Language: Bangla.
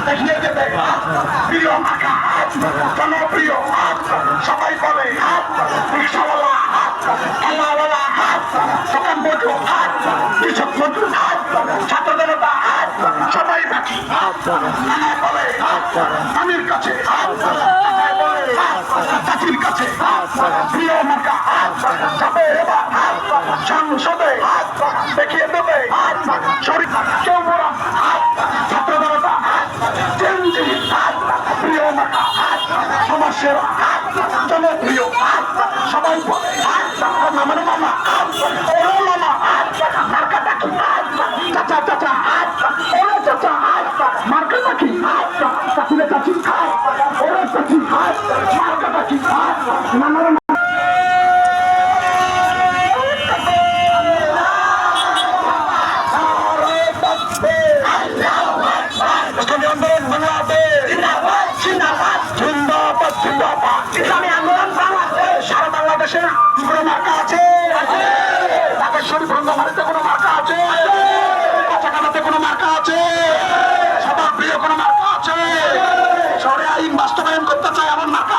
দেখিয়ে দেবে প্রিয় মাখা জনপ্রিয় সবাই বলে রিক্সাওয়ালা আল্লাহওয়ালা দোকান মজুর কৃষক মজুর ছাত্রদের সবাই বাকি বলে আমির কাছে চাচির কাছে প্রিয় মাখা যাবে এবার সংসদে দেখিয়ে দেবে শরীর কেউ বলা ছাত্রদের প্রিয় মাখা সমাজসেবা জনপ্রিয় সবাই বলে আমার মামা ওরা মামা মার্কা ডাকি চাচা চাচা ওরা চাচা মার্কা ডাকি চাচিলে চাচি ওরা চাচি মার্কা ডাকি নানার সারা বাংলাদেশে কোনো মার্কা আছে বাগেশ্বরী ব্রহ্মবাড়িতে কোনো মার্কা আছে কাছাকাছিতে কোনো মার্কা আছে সবার প্রিয় কোনো মার্কা আছে শহরে আইন বাস্তবায়ন করতে চাই আমার মার্কা